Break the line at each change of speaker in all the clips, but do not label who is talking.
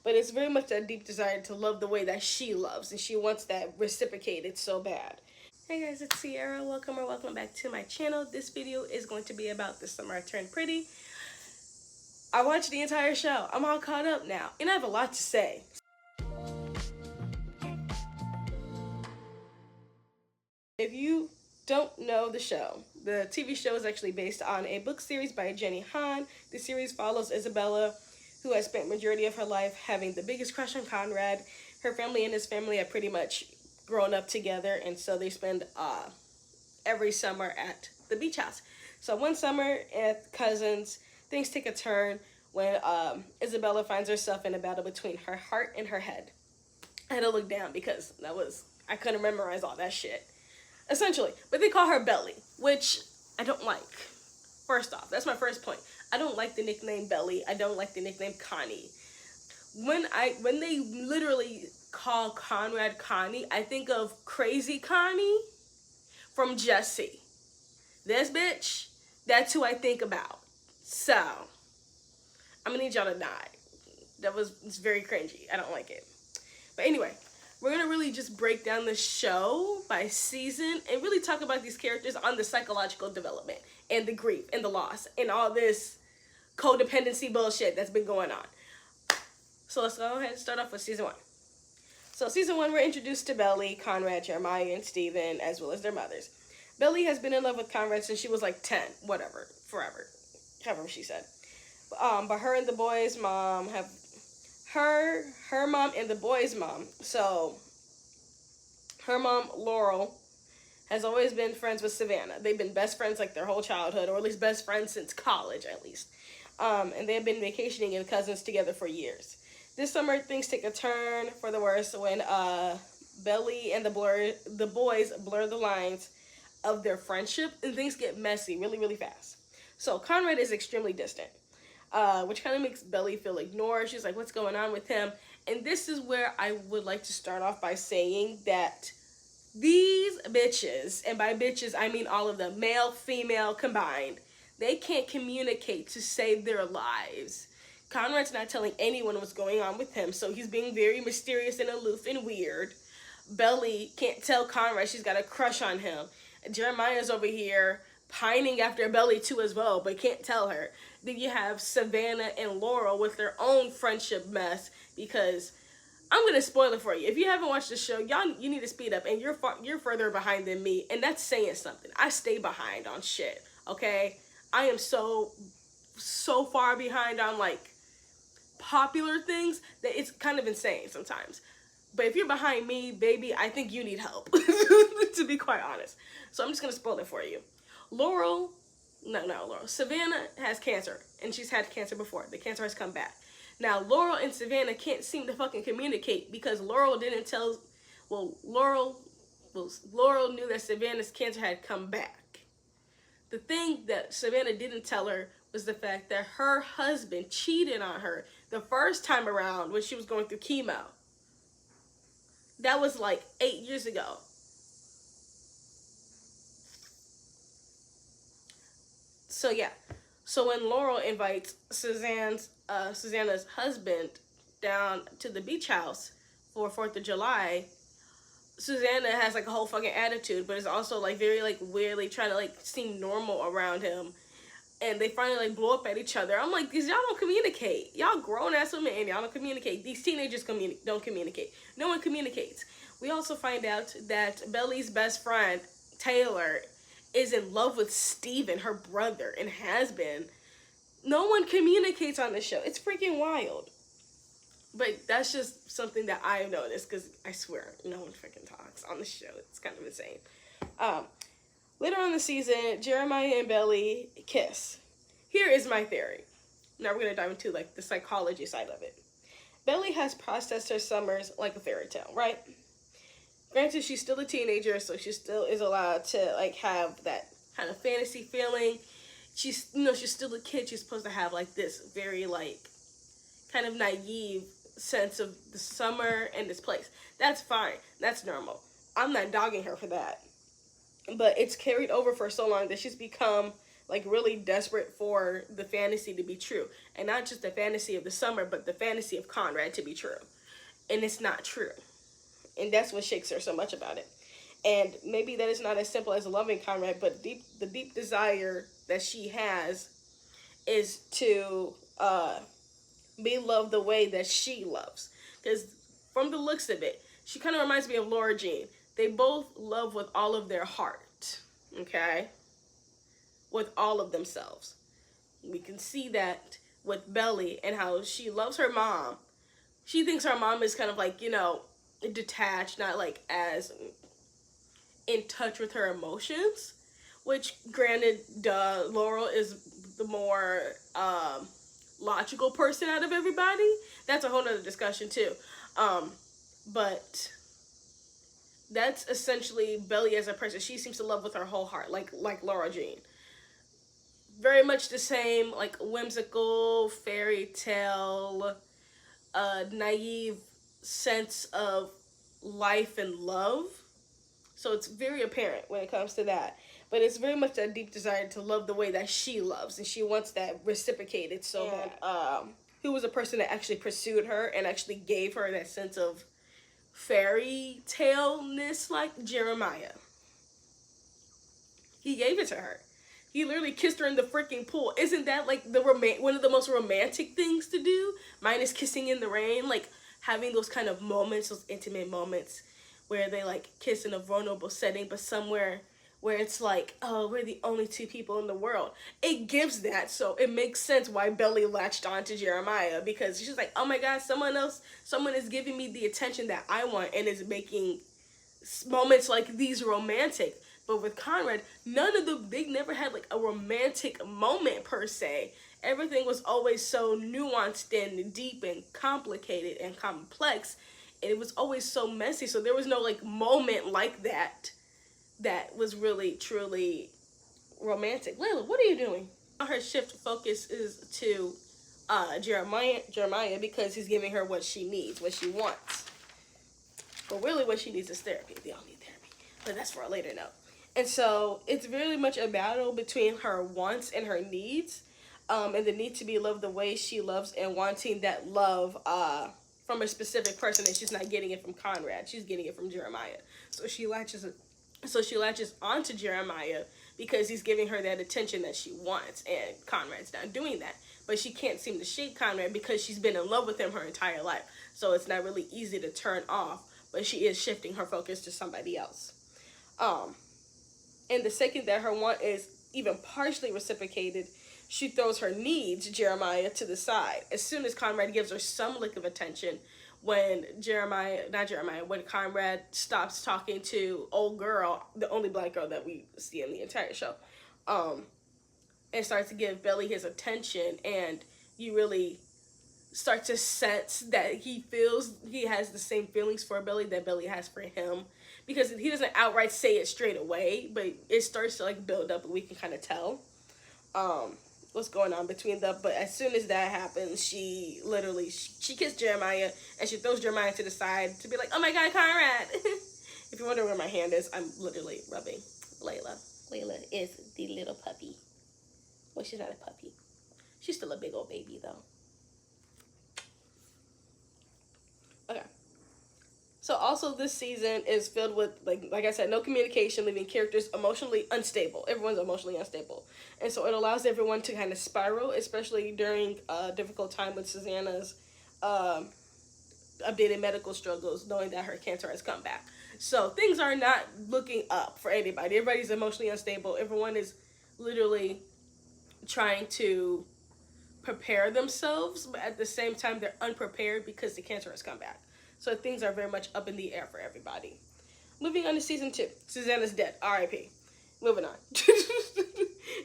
but it's very much that deep desire to love the way that she loves, and she wants that reciprocated so bad. Hey guys, it's Sierra. Welcome or welcome back to my channel. This video is going to be about The Summer I Turned Pretty. I watched the entire show. I'm all caught up now, and I have a lot to say. If you don't know the show, the TV show is actually based on a book series by Jenny Han. The series follows Isabella, who has spent majority of her life having the biggest crush on Conrad. Her family and his family have pretty much grown up together, and so they spend every summer at the beach house. So one summer at Cousins, things take a turn when Isabella finds herself in a battle between her heart and her head. I had to look down because I couldn't memorize all that shit. Essentially, but they call her Belly, which I don't like. First off, that's my first point. I don't like the nickname Belly. I don't like the nickname Connie. When they literally call Conrad Connie, I think of Crazy Connie from Jessie. This bitch, that's who I think about. So, I'm gonna need y'all to die. It's very cringy. I don't like it. But anyway, we're gonna really just break down the show by season and really talk about these characters on the psychological development and the grief and the loss and all this codependency bullshit that's been going on. So let's go ahead and start off with season 1. So season 1, we're introduced to Belly, Conrad, Jeremiah, and Steven, as well as their mothers. Belly has been in love with Conrad since she was like 10, whatever, forever, however she said. But her and the boys' mom have her mom and the boys' mom. So her mom, Laurel, has always been friends with Savannah. They've been best friends like their whole childhood, or at least best friends since college, at least. And they have been vacationing in Cousins together for years. This summer, things take a turn for the worse when Belly and the boys blur the lines of their friendship, and things get messy really, really fast. So Conrad is extremely distant, which kind of makes Belly feel ignored. She's like, what's going on with him? And this is where I would like to start off by saying that these bitches, and by bitches I mean all of them, male, female combined, they can't communicate to save their lives. Conrad's not telling anyone what's going on with him, so he's being very mysterious and aloof and weird. Belly can't tell Conrad she's got a crush on him. Jeremiah's over here pining after Belly too as well, but can't tell her. Then you have Savannah and Laurel with their own friendship mess, because I'm gonna spoil it for you. If you haven't watched the show, you need to speed up, and you're further behind than me, and that's saying something. I stay behind on shit, okay? I am so far behind on like popular things that it's kind of insane sometimes. But if you're behind me, baby, I think you need help, to be quite honest. So I'm just gonna spoil it for you. Laurel, Savannah has cancer, and she's had cancer before. The cancer has come back. Now, Laurel and Savannah can't seem to fucking communicate because Laurel didn't tell, Laurel knew that Savannah's cancer had come back. The thing that Savannah didn't tell her was the fact that her husband cheated on her the first time around when she was going through chemo. That was like 8 years ago. So yeah, so when Laurel invites Susanna's husband down to the beach house for 4th of July, Susanna has like a whole fucking attitude, but is also like very like weirdly trying to like seem normal around him. And they finally like blow up at each other. I'm like, y'all don't communicate. Y'all grown ass women and y'all don't communicate. These teenagers don't communicate. No one communicates. We also find out that Belly's best friend, Taylor, is in love with Steven, her brother, and has been. No one communicates on the show. It's freaking wild. But that's just something that I've noticed, because I swear, no one freaking talks on the show. It's kind of insane. Later on in the season, Jeremiah and Belly kiss. Here is my theory. Now we're going to dive into like the psychology side of it. Belly has processed her summers like a fairy tale, right? Granted, she's still a teenager, so she still is allowed to like have that kind of fantasy feeling. She's still a kid. She's supposed to have like this very like kind of naive sense of the summer and this place. That's fine. That's normal. I'm not dogging her for that. But it's carried over for so long that she's become like really desperate for the fantasy to be true, and not just the fantasy of the summer, but the fantasy of Conrad to be true, and it's not true, and that's what shakes her so much about it. And maybe that is not as simple as loving Conrad, but the deep desire that she has is to be loved the way that she loves. Because from the looks of it, she kind of reminds me of Laura Jean. They both love with all of their heart, okay? With all of themselves. We can see that with Belly and how she loves her mom. She thinks her mom is kind of like, detached, not like as in touch with her emotions. Which, granted, Laurel is the more logical person out of everybody. That's a whole nother discussion too. But that's essentially Belly as a person. She seems to love with her whole heart, like Laura Jean. Very much the same, like whimsical, fairy tale, naive sense of life and love. So it's very apparent when it comes to that. But it's very much that deep desire to love the way that she loves, and she wants that reciprocated so bad. Who was a person that actually pursued her and actually gave her that sense of fairy tale-ness, like Jeremiah. He gave it to her. He literally kissed her in the freaking pool. Isn't that like one of the most romantic things to do? Minus kissing in the rain, like having those kind of moments, those intimate moments where they like kiss in a vulnerable setting, but somewhere where it's like, oh, we're the only two people in the world. It gives that, so it makes sense why Belly latched on to Jeremiah, because she's like, oh my God, someone is giving me the attention that I want and is making moments like these romantic. But with Conrad, they never had like a romantic moment per se. Everything was always so nuanced and deep and complicated and complex, and it was always so messy. So there was no like moment like that was really truly romantic. Layla, what are you doing? Her shift focus is to Jeremiah, because he's giving her what she needs, what she wants. But really what she needs is therapy. They all need therapy. But that's for a later note. And so it's really much a battle between her wants and her needs, and the need to be loved the way she loves, and wanting that love from a specific person, and she's not getting it from Conrad. She's getting it from Jeremiah. So she latches onto Jeremiah because he's giving her that attention that she wants, and Conrad's not doing that. But she can't seem to shake Conrad because she's been in love with him her entire life. So it's not really easy to turn off, but she is shifting her focus to somebody else. And the second that her want is even partially reciprocated, she throws her needs, Jeremiah, to the side. As soon as Conrad gives her some lick of attention, when Conrad stops talking to old girl, the only black girl that we see in the entire show, and starts to give Belly his attention, and you really start to sense that he has the same feelings for Belly that Belly has for him, because he doesn't outright say it straight away, but it starts to like build up, and we can kind of tell what's going on between them. But as soon as that happens, she kissed Jeremiah, and she throws Jeremiah to the side to be like, oh my God, Conrad. If you wonder where my hand is, I'm literally rubbing Layla. Layla is the little puppy. Well, she's not a puppy. She's still a big old baby though. Okay. So also this season is filled with, like I said, no communication, leaving characters emotionally unstable. Everyone's emotionally unstable. And so it allows everyone to kind of spiral, especially during a difficult time with Susanna's updated medical struggles, knowing that her cancer has come back. So things are not looking up for anybody. Everybody's emotionally unstable. Everyone is literally trying to prepare themselves, but at the same time they're unprepared because the cancer has come back. So things are very much up in the air for everybody. Moving on to season 2. Susanna's dead. R.I.P. Moving on.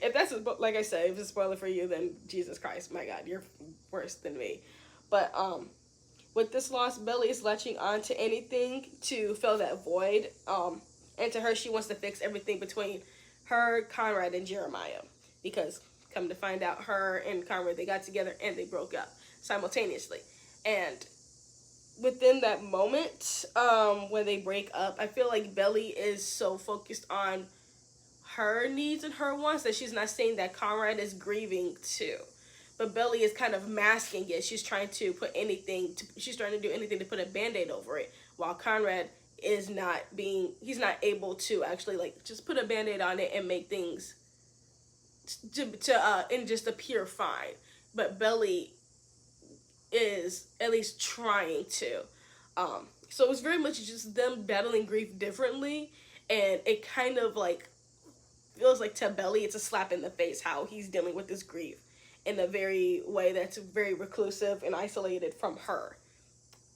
If that's, like I said, if it's a spoiler for you, then Jesus Christ, my God, you're worse than me. But with this loss, Belly is latching on to anything to fill that void. And to her, she wants to fix everything between her, Conrad, and Jeremiah. Because, come to find out, her and Conrad, they got together and they broke up simultaneously. And within that moment, when they break up, I feel like Belly is so focused on her needs and her wants, that she's not saying that Conrad is grieving too. But Belly is kind of masking it. She's trying to put anything, she's trying to do anything to put a band-aid over it, while Conrad is not being, he's not able to actually like just put a band-aid on it and make things and just appear fine. But Belly is at least trying to. So it's very much just them battling grief differently, and it kind of like feels like to Belly it's a slap in the face how he's dealing with this grief in a very way that's very reclusive and isolated from her.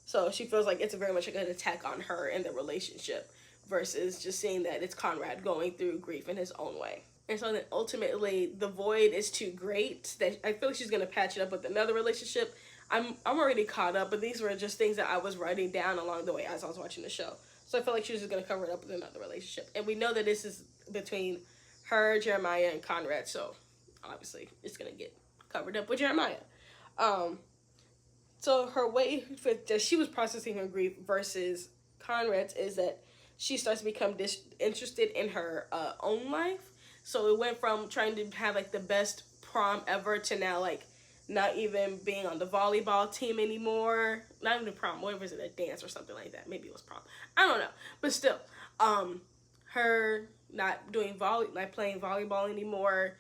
So she feels like it's very much like an attack on her in the relationship versus just seeing that it's Conrad going through grief in his own way. And so then ultimately the void is too great that I feel like she's gonna patch it up with another relationship. I'm already caught up, but these were just things that I was writing down along the way as I was watching the show. So I felt like she was just gonna cover it up with another relationship. And we know that this is between her, Jeremiah, and Conrad, so obviously it's gonna get covered up with Jeremiah. So her way that she was processing her grief versus Conrad's is that she starts to become disinterested in her own life. So it went from trying to have like the best prom ever to now like not even being on the volleyball team anymore. Not even prom, what was it, a dance or something like that? Maybe it was prom. I don't know. But still, her not doing like playing volleyball anymore.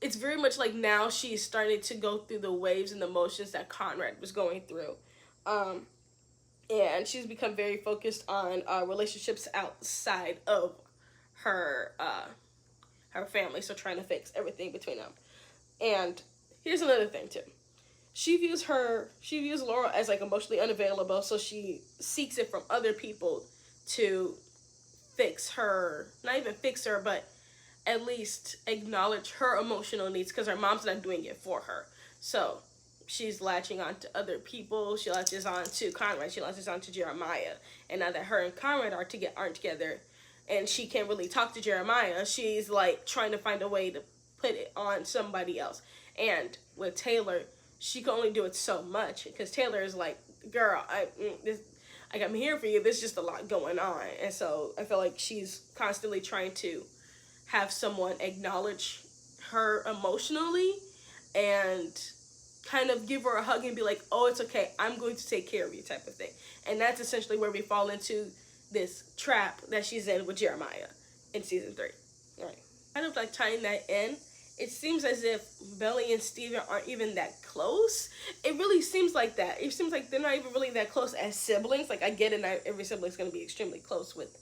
It's very much like now she's starting to go through the waves and the motions that Conrad was going through. And she's become very focused on relationships outside of her her family, so trying to fix everything between them. And here's another thing too. She views Laurel as like emotionally unavailable, so she seeks it from other people to fix her, not even fix her, but at least acknowledge her emotional needs because her mom's not doing it for her. So she's latching on to other people. She latches on to Conrad. She latches on to Jeremiah. And now that her and Conrad aren't together and she can't really talk to Jeremiah, she's like trying to find a way to put it on somebody else. And with Taylor, she can only do it so much because Taylor is like, girl, I'm here for you. There's just a lot going on. And so I feel like she's constantly trying to have someone acknowledge her emotionally and kind of give her a hug and be like, oh, it's okay, I'm going to take care of you type of thing. And that's essentially where we fall into this trap that she's in with Jeremiah in season 3. All right. Kind of like tying that in, it seems as if Belly and Steven aren't even that close. It really seems like that. It seems like they're not even really that close as siblings. Like I get it, not every sibling's going to be extremely close with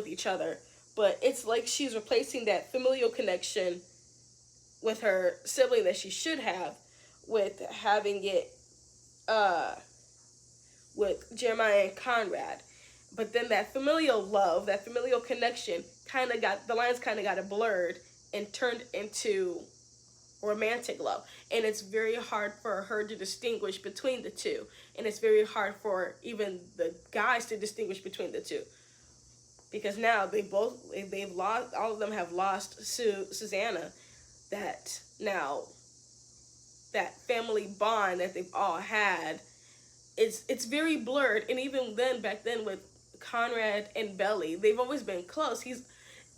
each other. But it's like she's replacing that familial connection with her sibling that she should have with having it with Jeremiah and Conrad. But then that familial love, that familial connection the lines kind of got blurred and turned into romantic love. And it's very hard for her to distinguish between the two. And it's very hard for even the guys to distinguish between the two. Because now all of them have lost Susanna, that family bond that they've all had, it's very blurred. And even then, back then with Conrad and Belly, they've always been close.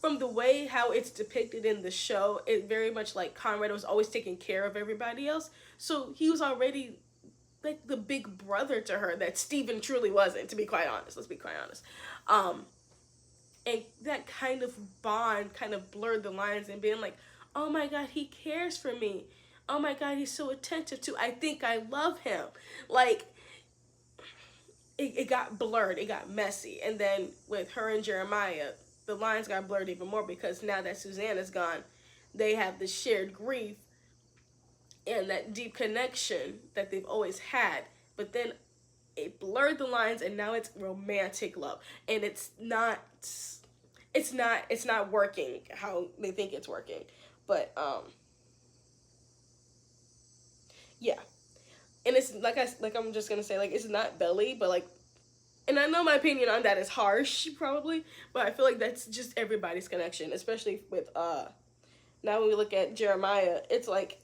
From the way how it's depicted in the show, it very much like Conrad was always taking care of everybody else. So he was already like the big brother to her that Steven truly wasn't, to be quite honest. Let's be quite honest. And that kind of bond kind of blurred the lines and being like, oh my God, he cares for me. Oh my God, he's so attentive to, I think I love him. Like, it got blurred, it got messy. And then with her and Jeremiah, the lines got blurred even more because now that Susanna's gone, they have this shared grief and that deep connection that they've always had. But then it blurred the lines and now it's romantic love. And it's not working how they think it's working. But yeah. And it's I'm just gonna say, like, it's not Belly, but like, and I know my opinion on that is harsh probably, but I feel like that's just everybody's connection, especially with now when we look at Jeremiah, it's like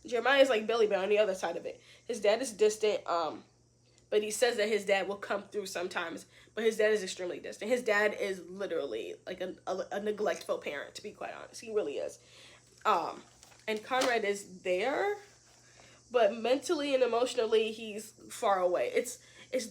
Jeremiah's like Belly, but on the other side of it, his dad is distant, but he says that his dad will come through sometimes, but his dad is extremely distant. His dad is literally like a neglectful parent, to be quite honest. He really is. Um, and Conrad is there, but mentally and emotionally he's far away. It's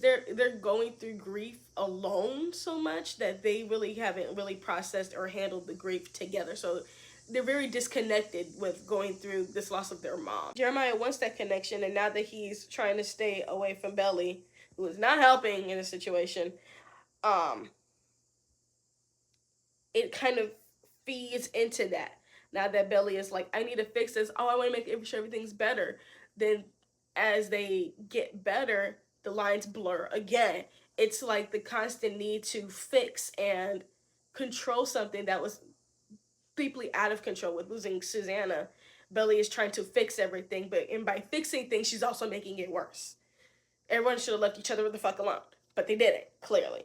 they're going through grief alone so much that they really haven't really processed or handled the grief together. So they're very disconnected with going through this loss of their mom. Jeremiah wants that connection, and now that he's trying to stay away from Belly, who is not helping in the situation, um, it kind of feeds into that. Now that Belly is like, I need to fix this. Oh, I want to make sure everything's better. Then, as they get better, the lines blur again. It's like the constant need to fix and control something that was deeply out of control. With losing Susanna, Belly is trying to fix everything, but by fixing things, she's also making it worse. Everyone should have left each other the fuck alone, but they didn't, clearly.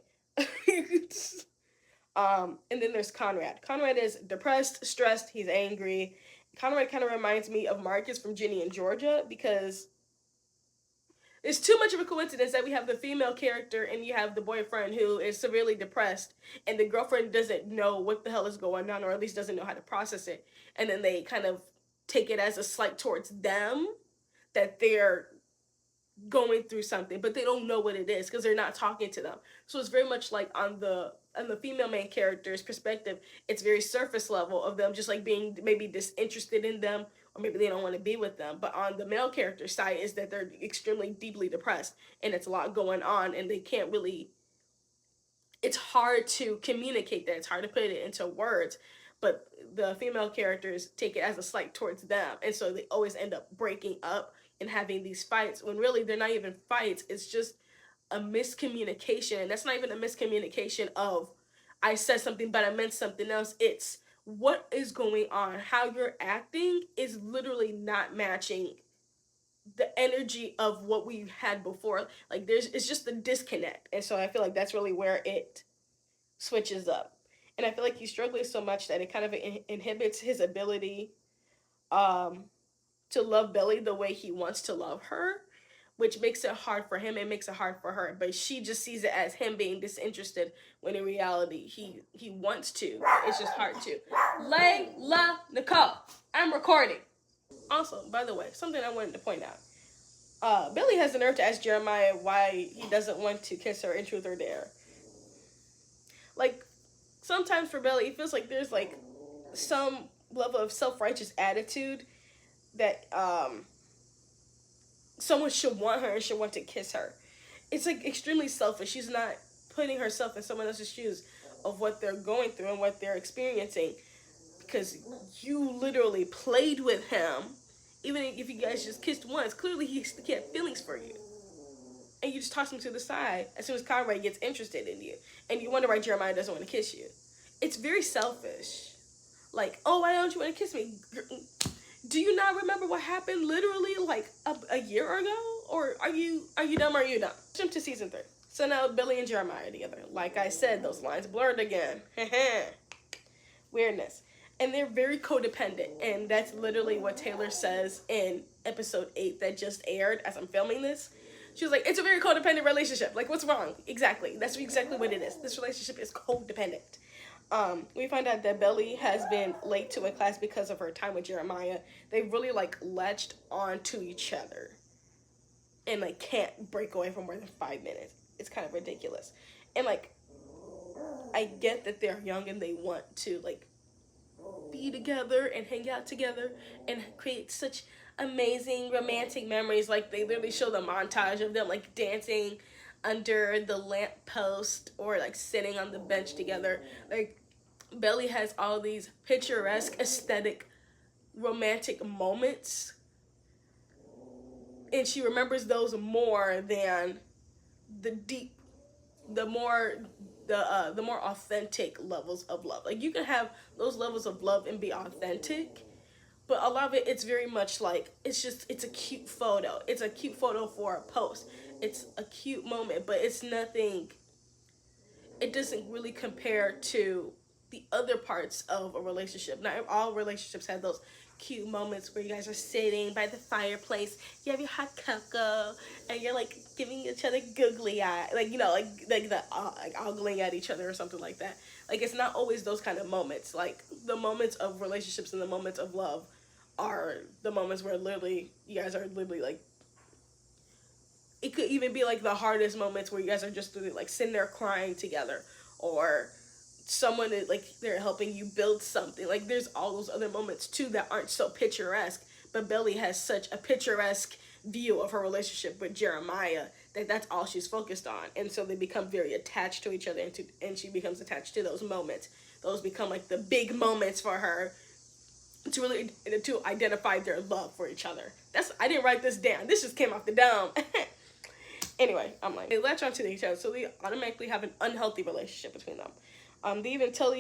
And then there's Conrad. Conrad is depressed, stressed, he's angry. Conrad kind of reminds me of Marcus from Ginny and Georgia, because it's too much of a coincidence that we have the female character and you have the boyfriend who is severely depressed, and the girlfriend doesn't know what the hell is going on, or at least doesn't know how to process it. And then they kind of take it as a slight towards them that they're going through something, but they don't know what it is because they're not talking to them. So it's very much like on the female main character's perspective, it's very surface level of them just like being maybe disinterested in them, or maybe they don't want to be with them. But on the male character side is that they're extremely deeply depressed, and it's a lot going on, and they can't really, it's hard to communicate that. It's hard to put it into words, but the female characters take it as a slight towards them, and so they always end up breaking up and having these fights when really they're not even fights. It's just a miscommunication, and that's not even a miscommunication of I said something but I meant something else. It's what is going on. How you're acting is literally not matching the energy of what we had before. Like it's just a disconnect, and so I feel like that's really where it switches up. And I feel like he's struggling so much that it kind of inhibits his ability um, to love Belly the way he wants to love her, which makes it hard for him and makes it hard for her. But she just sees it as him being disinterested, when in reality he wants to. It's just hard to. Layla Nicole, I'm recording. Also, by the way, something I wanted to point out. Billy has the nerve to ask Jeremiah why he doesn't want to kiss her in Truth or Dare. Like, sometimes for Billy, it feels like there's like some level of self-righteous attitude that someone should want her and should want to kiss her. It's like extremely selfish. She's not putting herself in someone else's shoes of what they're going through and what they're experiencing, because you literally played with him. Even if you guys just kissed once, clearly he had feelings for you, and you just toss him to the side as soon as Conrad gets interested in you, and you wonder why Jeremiah doesn't want to kiss you. It's very selfish. Like, oh, why don't you want to kiss me? Do you not remember what happened literally like a year ago? Or are you dumb or are you dumb? Jump to season 3. So now Billy and Jeremiah are together. Like I said, those lines blurred again. Weirdness. And they're very codependent. And that's literally what Taylor says in episode 8 that just aired as I'm filming this. She was like, it's a very codependent relationship. Like, what's wrong? Exactly. That's exactly what it is. This relationship is codependent. We find out that Belly has been late to a class because of her time with Jeremiah. They really like latched on to each other and like can't break away for more than 5 minutes. It's kind of ridiculous. And like, I get that they're young and they want to like be together and hang out together and create such amazing romantic memories. Like, they literally show the montage of them like dancing under the lamppost or like sitting on the bench together. Like, Belly has all these picturesque, aesthetic, romantic moments, and she remembers those more than the more authentic levels of love. Like, you can have those levels of love and be authentic, but a lot of it, it's very much like, it's a cute photo. It's a cute photo for a post. It's a cute moment, but it's nothing, it doesn't really compare to the other parts of a relationship. Not all relationships have those cute moments where you guys are sitting by the fireplace, you have your hot cocoa, and you're like giving each other googly eye, like, you know, like the like ogling at each other or something like that. Like, it's not always those kind of moments. Like, the moments of relationships and the moments of love are the moments where literally you guys are literally like, it could even be like the hardest moments where you guys are just like sitting there crying together, or someone is like they're helping you build something. Like, there's all those other moments too that aren't so picturesque, but Belly has such a picturesque view of her relationship with Jeremiah that that's all she's focused on, and so they become very attached to each other, and she becomes attached to those moments. Those become like the big moments for her to really to identify their love for each other. I didn't write this down. This just came off the dome. Anyway, I'm like, they latch onto each other, so they automatically have an unhealthy relationship between them. They even tell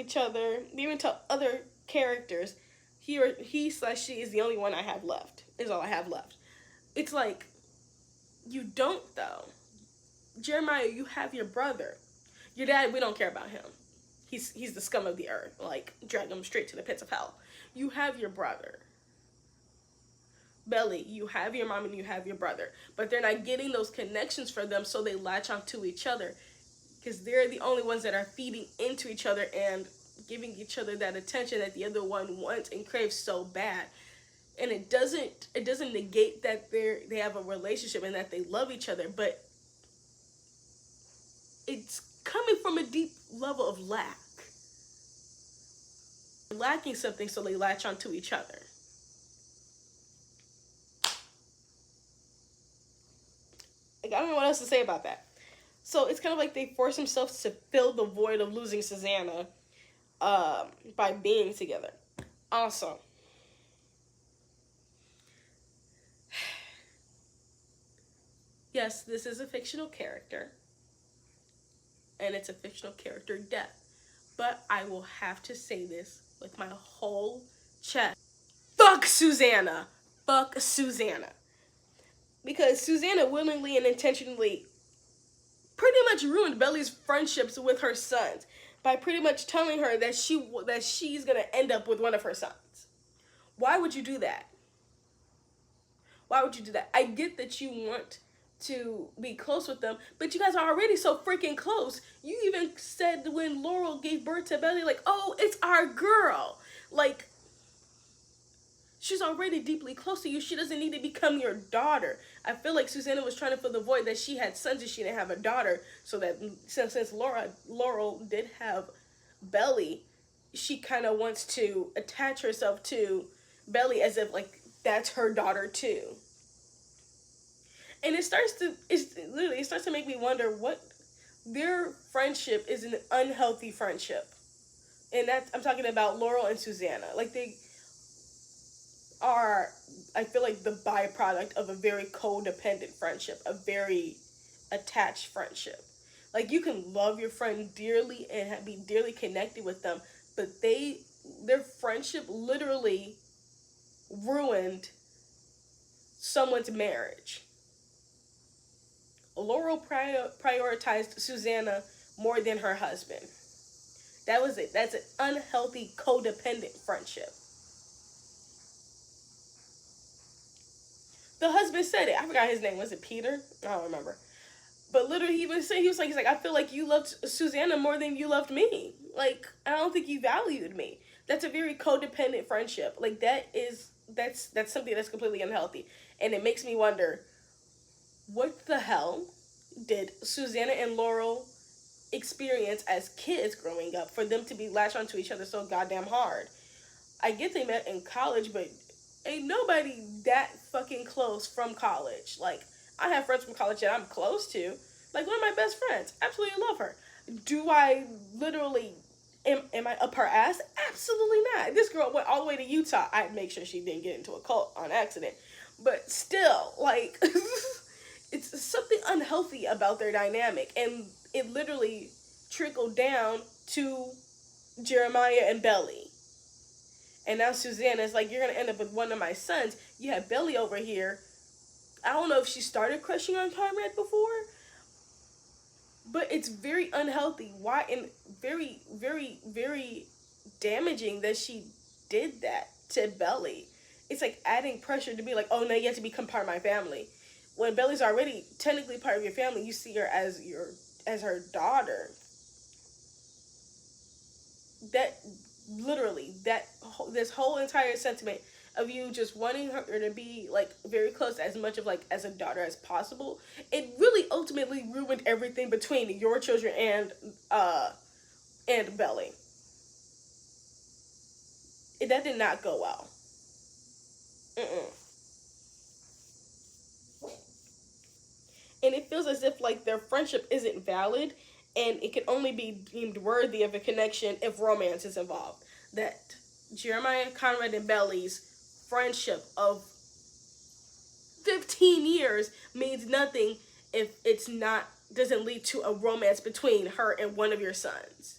other characters, he/she is the only one I have left, is all I have left. It's like, you don't though. Jeremiah, you have your brother. Your dad, we don't care about him. He's the scum of the earth. Like, drag him straight to the pits of hell. You have your brother. Belly, you have your mom and you have your brother. But they're not getting those connections for them, so they latch onto each other. Because they're the only ones that are feeding into each other and giving each other that attention that the other one wants and craves so bad. And it doesn't negate that they have a relationship and that they love each other, but it's coming from a deep level of lack. They're lacking something, so they latch onto each other. Like, I don't know what else to say about that. So it's kind of like they force themselves to fill the void of losing Susanna by being together. Also, yes, this is a fictional character, and it's a fictional character death, but I will have to say this with my whole chest. Fuck Susanna! Fuck Susanna. Because Susanna willingly and intentionally pretty much ruined Belly's friendships with her sons by pretty much telling her that she's gonna end up with one of her sons. Why would you do that? Why would you do that? I get that you want to be close with them, but you guys are already so freaking close. You even said when Laurel gave birth to Belly, like, oh, it's our girl. Like, she's already deeply close to you. She doesn't need to become your daughter. I feel like Susanna was trying to fill the void that she had sons and she didn't have a daughter, so that since Laurel did have Belly, she kind of wants to attach herself to Belly as if like that's her daughter too. And it starts to make me wonder what their friendship is, an unhealthy friendship. And I'm talking about Laurel and Susanna. Like, they are, I feel like, the byproduct of a very codependent friendship, a very attached friendship. Like, you can love your friend dearly and be dearly connected with them, but their friendship literally ruined someone's marriage. Laurel prioritized Susanna more than her husband. That was it. That's an unhealthy, codependent friendship. The husband said it. I forgot his name. Was it Peter? I don't remember. But literally, he was like, I feel like you loved Susanna more than you loved me. Like, I don't think you valued me. That's a very codependent friendship. Like, that's something that's completely unhealthy. And it makes me wonder, what the hell did Susanna and Laurel experience as kids growing up for them to be latched onto each other so goddamn hard? I get they met in college, but ain't nobody that fucking close from college. Like, I have friends from college that I'm close to. Like, one of my best friends. Absolutely love her. Do I literally, am I up her ass? Absolutely not. This girl went all the way to Utah. I'd make sure she didn't get into a cult on accident. But still, like, it's something unhealthy about their dynamic. And it literally trickled down to Jeremiah and Belly. And now Susanna's like, you're going to end up with one of my sons. You have Belly over here. I don't know if she started crushing on Conrad before, but it's very unhealthy. Why? And very, very, very damaging that she did that to Belly. it's like adding pressure to be like, oh no, you have to become part of my family. When Belly's already technically part of your family, you see her as her daughter. That literally this whole entire sentiment of you just wanting her to be like very close, as much of like as a daughter as possible, it really ultimately ruined everything between your children and Belly. That did not go well. Mm-mm. And it feels as if like their friendship isn't valid, and it can only be deemed worthy of a connection if romance is involved. That Jeremiah Conrad and Belly's friendship of 15 years means nothing if it's not doesn't lead to a romance between her and one of your sons.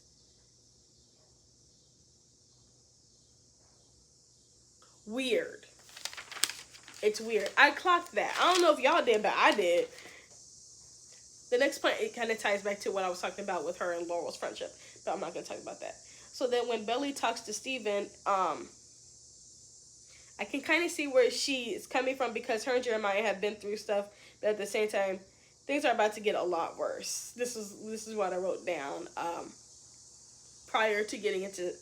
Weird. It's weird. I clocked that. I don't know if y'all did, but I did. The next point, it kind of ties back to what I was talking about with her and Laurel's friendship, but I'm not going to talk about that. So then when Belly talks to Steven, I can kind of see where she is coming from, because her and Jeremiah have been through stuff, but at the same time, things are about to get a lot worse. This is what I wrote down prior to getting into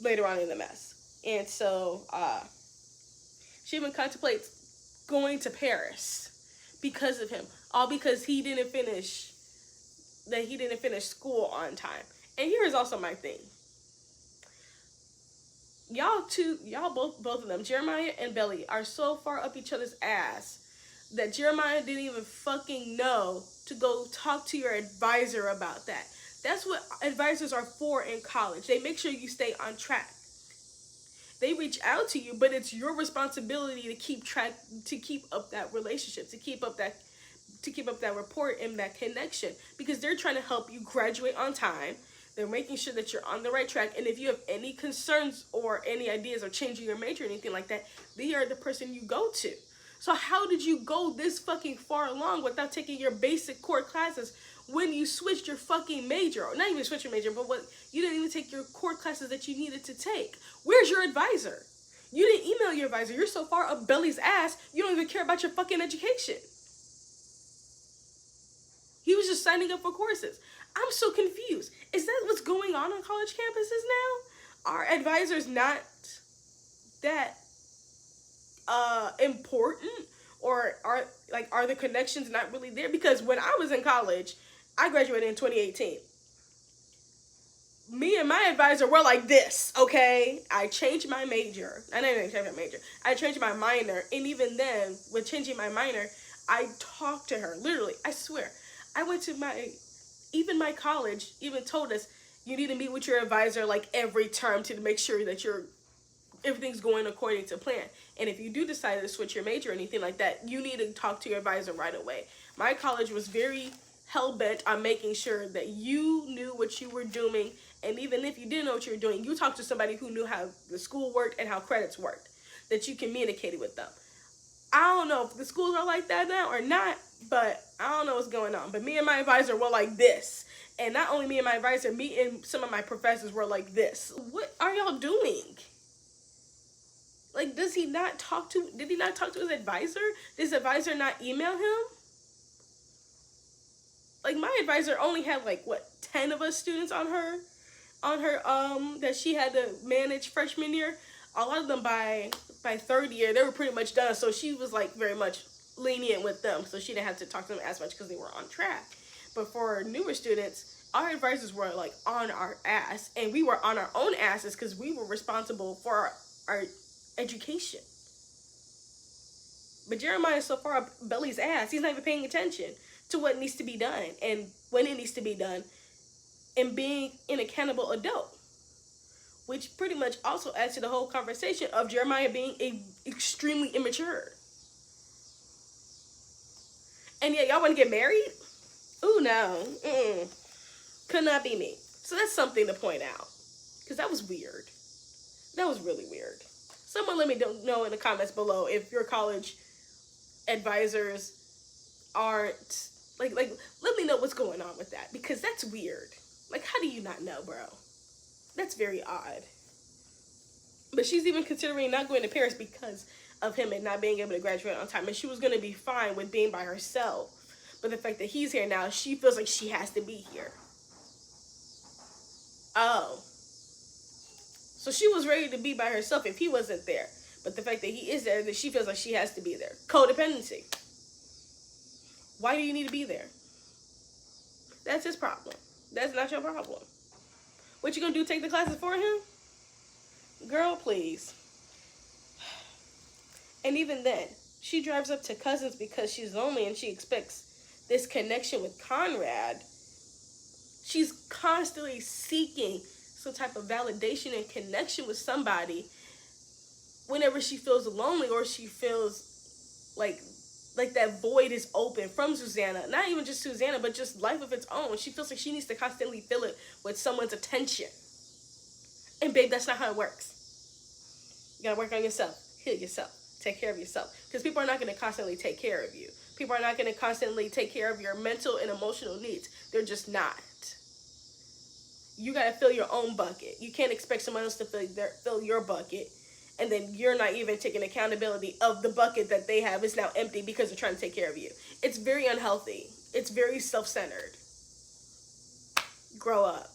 later on in the mess. And so she even contemplates going to Paris because of him, all because he didn't finish school on time. And here is also my thing. Y'all both of them, Jeremiah and Belly, are so far up each other's ass that Jeremiah didn't even fucking know to go talk to your advisor about that. That's what advisors are for in college. They make sure you stay on track. They reach out to you, but it's your responsibility to keep up that relationship, to keep up that rapport and that connection, because they're trying to help you graduate on time. They're making sure that you're on the right track, and if you have any concerns or any ideas of changing your major or anything like that, they are the person you go to. So how did you go this fucking far along without taking your basic core classes when you switched your fucking major? Or not even switch your major, but you didn't even take your core classes that you needed to take. Where's your advisor? You didn't email your advisor. You're so far up Belly's ass, you don't even care about your fucking education. He was just signing up for courses. I'm so confused. Is that what's going on college campuses now? Are advisors not that important, or are the connections not really there? Because when I was in college, I graduated in 2018. Me and my advisor were like this, okay? I changed my major. I didn't even change my major. I changed my minor, and even then, with changing my minor, I talked to her. Literally, I swear. I went to my college even told us you need to meet with your advisor like every term to make sure that everything's going according to plan. And if you do decide to switch your major or anything like that, you need to talk to your advisor right away. My college was very hell-bent on making sure that you knew what you were doing, and even if you didn't know what you were doing, you talked to somebody who knew how the school worked and how credits worked, that you communicated with them. I don't know if the schools are like that now or not, but I don't know what's going on. But me and my advisor were like this. And not only me and my advisor, me and some of my professors were like this. What are y'all doing? Like, did he not talk to his advisor? Did his advisor not email him? Like, my advisor only had 10 of us students on her that she had to manage freshman year. A lot of them by third year, they were pretty much done. So she was very much lenient with them. So she didn't have to talk to them as much because they were on track. But for newer students, our advisors were on our ass, and we were on our own asses because we were responsible for our education. But Jeremiah is so far up Belly's ass, he's not even paying attention to what needs to be done and when it needs to be done, and being an accountable adult, which pretty much also adds to the whole conversation of Jeremiah being extremely immature. And yeah, y'all want to get married? Ooh, no. Could not be me. So that's something to point out, because that was weird. That was really weird. Someone let me know in the comments below if your college advisors aren't, let me know what's going on with that, because that's weird. How do you not know, bro? That's very odd. But she's even considering not going to Paris because of him and not being able to graduate on time. And she was going to be fine with being by herself. But the fact that he's here now, she feels like she has to be here. Oh. So she was ready to be by herself if he wasn't there. But the fact that he is there, that she feels like she has to be there. Codependency. Why do you need to be there? That's his problem. That's not your problem. What you gonna do, take the classes for him? Girl, please. And even then, she drives up to Cousins because she's lonely and she expects this connection with Conrad. She's constantly seeking some type of validation and connection with somebody whenever she feels lonely or she feels like that void is open from Susanna. Not even just Susanna, but just life of its own. She feels like she needs to constantly fill it with someone's attention. And babe, that's not how it works. You gotta work on yourself. Heal yourself. Take care of yourself. Because people are not going to constantly take care of you. People are not going to constantly take care of your mental and emotional needs. They're just not. You got to fill your own bucket. You can't expect someone else to fill your bucket. And then you're not even taking accountability of the bucket that they have is now empty because they're trying to take care of you. It's very unhealthy. It's very self-centered. Grow up.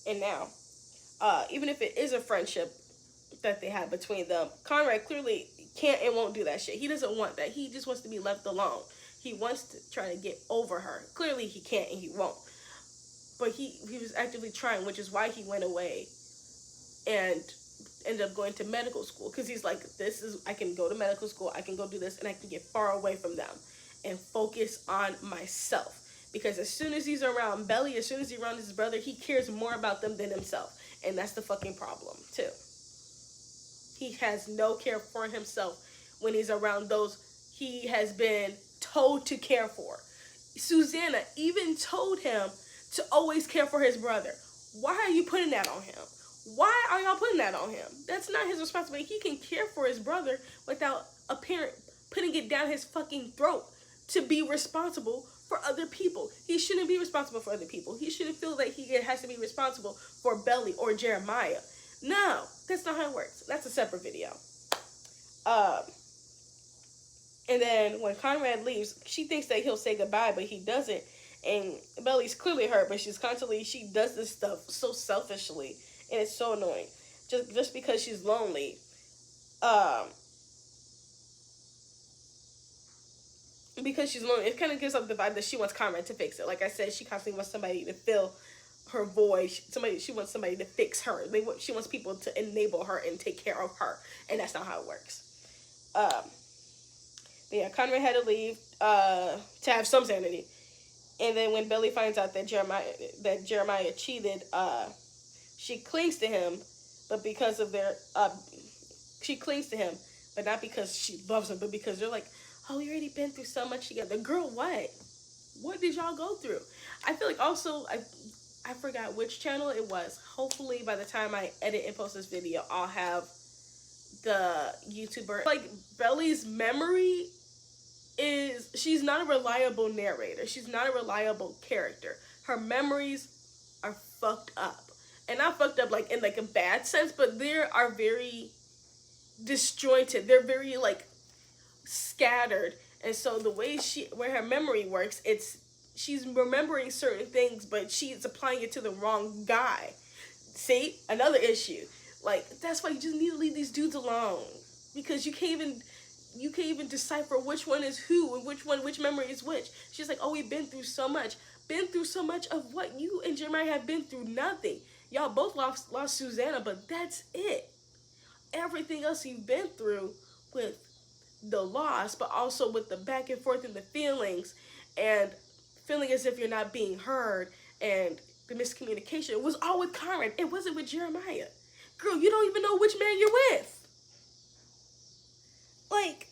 And now, even if it is a friendship that they have between them, Conrad clearly can't and won't do that shit. He doesn't want that. He just wants to be left alone. He wants to try to get over her. Clearly he can't and he won't. But he was actively trying, which is why he went away and ended up going to medical school. Because he's like, I can go to medical school, I can go do this, and I can get far away from them and focus on myself. Because as soon as he's around Belly, as soon as he's around his brother, he cares more about them than himself. And that's the fucking problem, too. He has no care for himself when he's around those he has been told to care for. Susanna even told him to always care for his brother. Why are you putting that on him? Why are y'all putting that on him? That's not his responsibility. He can care for his brother without a parent putting it down his fucking throat to be responsible for other people. He shouldn't be responsible for other people. He shouldn't feel that he has to be responsible for Belly or Jeremiah. No, that's not how it works. That's a separate video. And then when Conrad leaves, she thinks that he'll say goodbye, but he doesn't. And Belly's clearly hurt, but she does this stuff so selfishly, and it's so annoying. Just because she's lonely. Because she's lonely, it kind of gives up the vibe that she wants Conrad to fix it. Like I said, she constantly wants somebody to fill her void. She wants somebody to fix her. She wants people to enable her and take care of her, and that's not how it works. But yeah, Conrad had to leave to have some sanity. And then when Belly finds out that Jeremiah cheated, she clings to him, but because of she clings to him, but not because she loves him, but because they're like, oh, we already been through so much together. Girl, what? What did y'all go through? I feel like also, I forgot which channel it was. Hopefully by the time I edit and post this video, I'll have the YouTuber. Like, Belly's memory she's not a reliable narrator. She's not a reliable character. Her memories are fucked up. And not fucked up like in like a bad sense, but they are very disjointed. They're very like scattered. And so the way where her memory works, she's remembering certain things, but she's applying it to the wrong guy. See? Another issue. Like, that's why you just need to leave these dudes alone. Because you can't even decipher which one is who and which memory is which. She's like, oh, we've been through so much. Been through so much of what? You and Jeremiah have been through nothing. Y'all both lost Susanna, but that's it. Everything else you've been through with the loss, but also with the back and forth and the feelings and feeling as if you're not being heard and the miscommunication, it was all with Conrad. It wasn't with Jeremiah. Girl, you don't even know which man you're with. Like,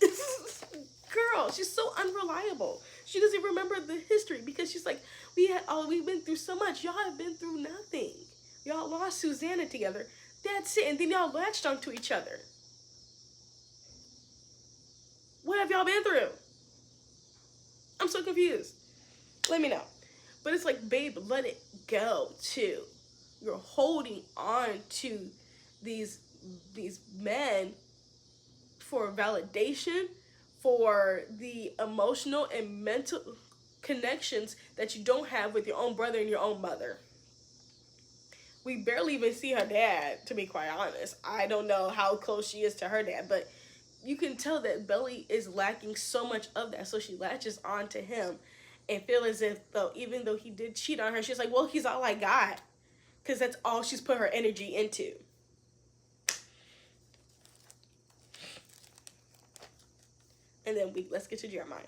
girl, she's so unreliable. She doesn't remember the history because she's like, we've been through so much. Y'all have been through nothing. Y'all lost Susanna together. That's it. And then y'all latched onto each other. What have y'all been through? I'm so confused. Let me know. But it's like, babe, let it go too. You're holding on to these men for validation, for the emotional and mental connections that you don't have with your own brother and your own mother. We barely even see her dad, to be quite honest. I don't know how close she is to her dad, but you can tell that Belly is lacking so much of that, so she latches on to him and feel as if, though, even though he did cheat on her, she's like, well, he's all I got, because that's all she's put her energy into. And then let's get to Jeremiah.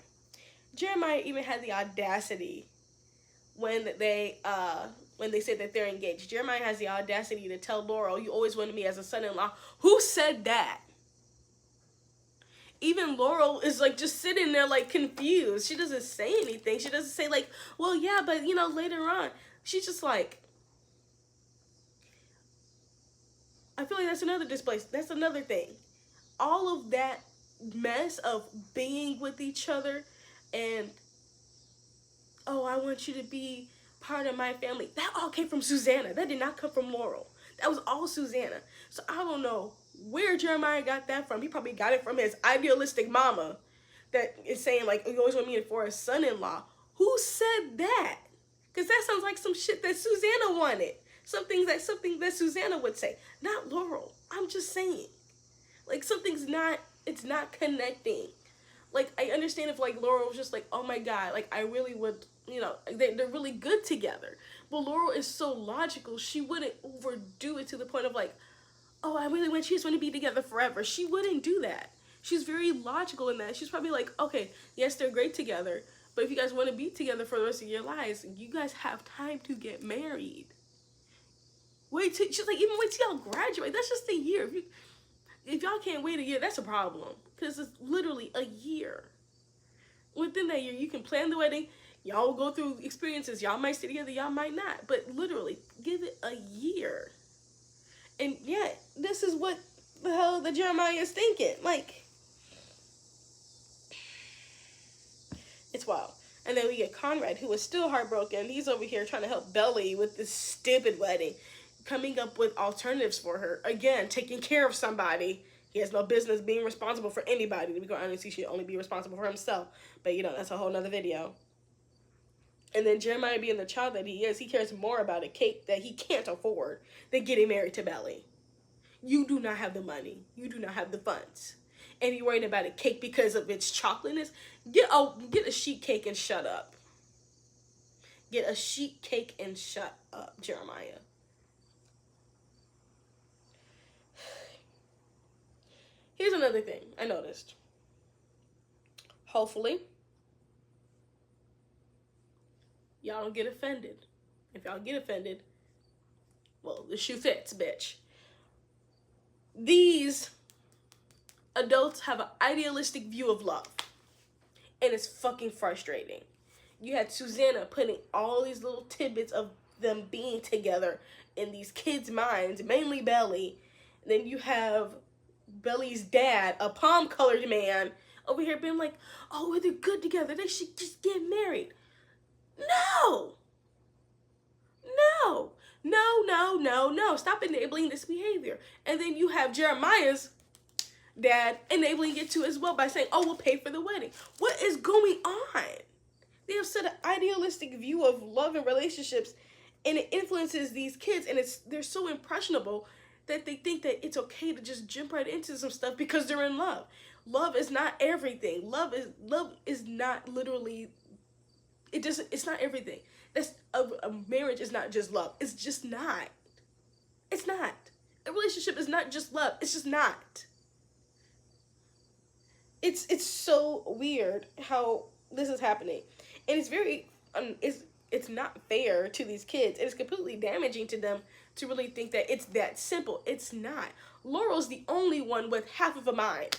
Jeremiah even had the audacity when they said that they're engaged. Jeremiah has the audacity to tell Laurel, you always wanted me as a son-in-law. Who said that? Even Laurel is like just sitting there like confused. She doesn't say anything. She doesn't say like, well, yeah, but you know, later on. She's just like, I feel like that's another display. That's another thing. All of that mess of being with each other and, oh, I want you to be part of my family. That all came from Susanna. That did not come from Laurel. That was all Susanna. So I don't know where Jeremiah got that from. He probably got it from his idealistic mama that is saying, like, you always want me for a son-in-law. Who said that? Because that sounds like some shit that Susanna wanted. Something that Susanna would say. Not Laurel. I'm just saying. Like, it's not connecting. Like, I understand if, like, Laurel was just like, oh my God, like, I really would, you know, they're really good together. But Laurel is so logical, she wouldn't overdo it to the point of like, oh, I really want you to be together forever. She wouldn't do that. She's very logical in that. She's probably like, okay, yes, they're great together, but if you guys want to be together for the rest of your lives, you guys have time to get married. She's like, even wait till y'all graduate. That's just a year. If y'all can't wait a year, that's a problem. Because it's literally a year. Within that year, you can plan the wedding. Y'all will go through experiences. Y'all might stay together, y'all might not. But literally, give it a year. And yet, this is what the hell the Jeremiah is thinking. Like, it's wild. And then we get Conrad, who is still heartbroken. He's over here trying to help Belly with this stupid wedding. Coming up with alternatives for her. Again, taking care of somebody. He has no business being responsible for anybody. To be quite honest, he should only be responsible for himself. But, you know, that's a whole nother video. And then Jeremiah, being the child that he is, he cares more about a cake that he can't afford than getting married to Belly. You do not have the money. You do not have the funds. And you're worried about a cake because of its chocolateness. Get a sheet cake and shut up. Get a sheet cake and shut up, Jeremiah. Here's another thing I noticed. Hopefully, y'all don't get offended. If y'all get offended, well, the shoe fits, bitch. These adults have an idealistic view of love. And it's fucking frustrating. You had Susanna putting all these little tidbits of them being together in these kids' minds, mainly Belly. And then you have Belly's dad, a palm-colored man, over here being like, oh, well, they're good together. They should just get married. No. No. No, no, no, no. Stop enabling this behavior. And then you have Jeremiah's dad enabling it too as well by saying, oh, we'll pay for the wedding. What is going on? They have such an idealistic view of love and relationships, and it influences these kids, and they're so impressionable that they think that it's okay to just jump right into some stuff because they're in love. Love is not everything. Love is not literally, it's not everything. A marriage is not just love. It's just not. It's not. A relationship is not just love. It's just not. It's so weird how this is happening. And it's very, it's not fair to these kids. It's completely damaging to them to really think that it's that simple. It's not. Laurel's the only one with half of a mind.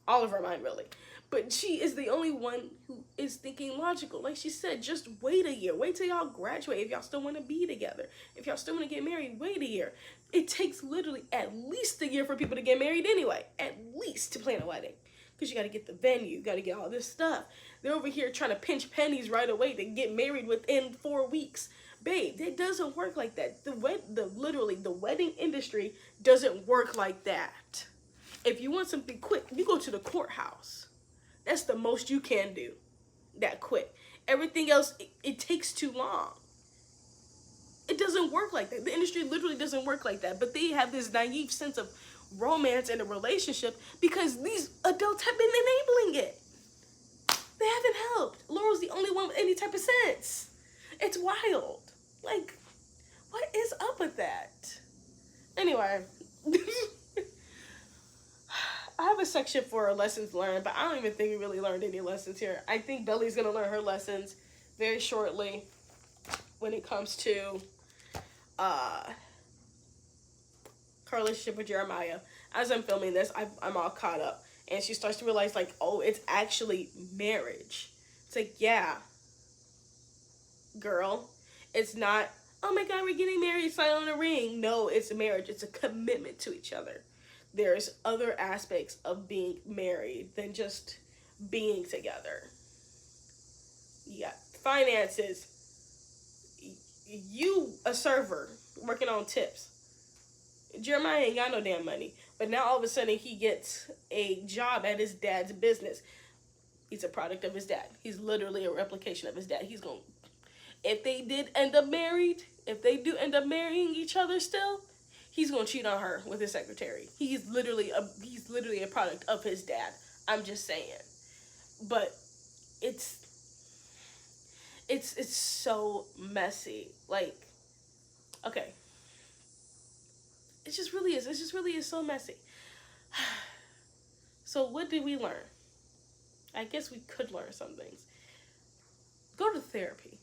All of her mind, really. But she is the only one who is thinking logical. Like she said, just wait a year. Wait till y'all graduate if y'all still want to be together. If y'all still want to get married, wait a year. It takes literally at least a year for people to get married anyway. At least to plan a wedding. because you got to get the venue, you got to get all this stuff. They're over here trying to pinch pennies right away to get married within 4 weeks. Babe, it doesn't work like that. Literally, the wedding industry doesn't work like that. If you want something quick, you go to the courthouse. That's the most you can do. That quick. Everything else, it takes too long. It doesn't work like that. The industry literally doesn't work like that. But they have this naive sense of romance in a relationship because these adults have been enabling it. They haven't helped. Laurel's the only one with any type of sense. It's wild. Like, what is up with that? Anyway, I have a section for lessons learned, but I don't even think we really learned any lessons here. I think Belly's going to learn her lessons very shortly when it comes to her relationship with Jeremiah. As I'm filming this, I'm all caught up. And she starts to realize, like, oh, it's actually marriage. It's like, yeah, girl. It's not, oh my God, we're getting married, sign on a ring. No, it's a marriage. It's a commitment to each other. There's other aspects of being married than just being together. You got finances. You, a server, working on tips. Jeremiah ain't got no damn money. But now all of a sudden he gets a job at his dad's business. He's a product of his dad. He's literally a replication of his dad. He's going, if they did end up married, if they do end up marrying each other still, he's going to cheat on her with his secretary. He's literally a product of his dad. I'm just saying. But it's so messy. Like, okay. It just really is so messy. So what did we learn? I guess we could learn some things. Go to therapy.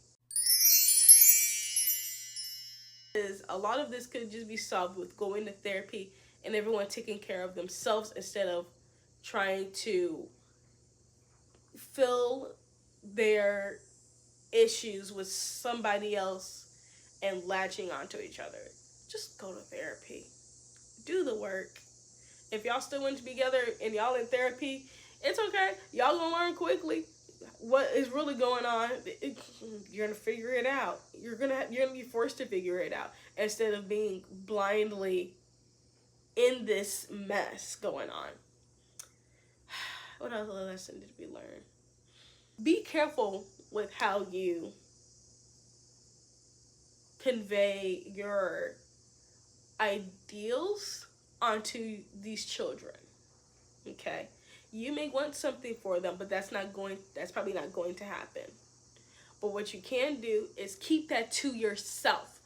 A lot of this could just be solved with going to therapy and everyone taking care of themselves instead of trying to fill their issues with somebody else and latching onto each other. Just go to therapy. Do the work. If y'all still want to be together and y'all in therapy, it's okay. Y'all gonna learn quickly what is really going on. You're gonna figure it out. You're gonna be forced to figure it out instead of being blindly in this mess going on. What other lesson did we learn? Be careful with how you convey your ideals onto these children. Okay? You may want something for them, but that's probably not going to happen. But what you can do is keep that to yourself.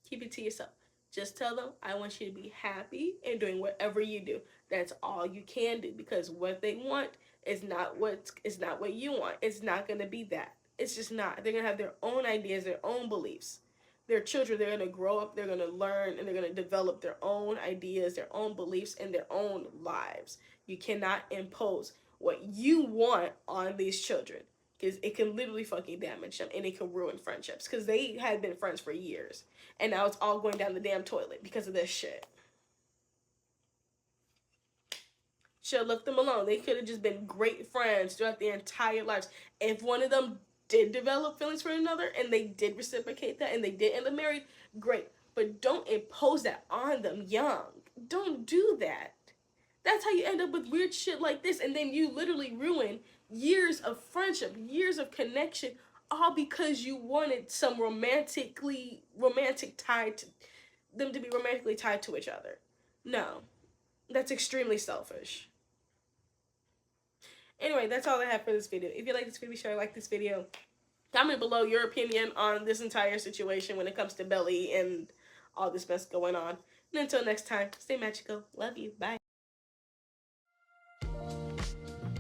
Keep it to yourself. Just tell them, I want you to be happy and doing whatever you do. That's all you can do, because what they want is not what you want. It's not going to be that. It's just not. They're going to have their own ideas, their own beliefs. They're children. They're going to grow up. They're going to learn, and they're going to develop their own ideas, their own beliefs, and their own lives. You cannot impose what you want on these children, because it can literally fucking damage them, and it can ruin friendships, because they had been friends for years, and now it's all going down the damn toilet because of this shit. Should have left them alone. They could have just been great friends throughout their entire lives. If one of them did develop feelings for another and they did reciprocate that and they did end up married, great. But don't impose that on them young. Don't do that. That's how you end up with weird shit like this, and then you literally ruin years of friendship, years of connection, all because you wanted some romantic tied to them to be romantically tied to each other. No, that's extremely selfish. Anyway, that's all I have for this video. If you like this video, be sure to like this video. Comment below your opinion on this entire situation when it comes to Belly and all this mess going on. And until next time, stay magical. Love you. Bye.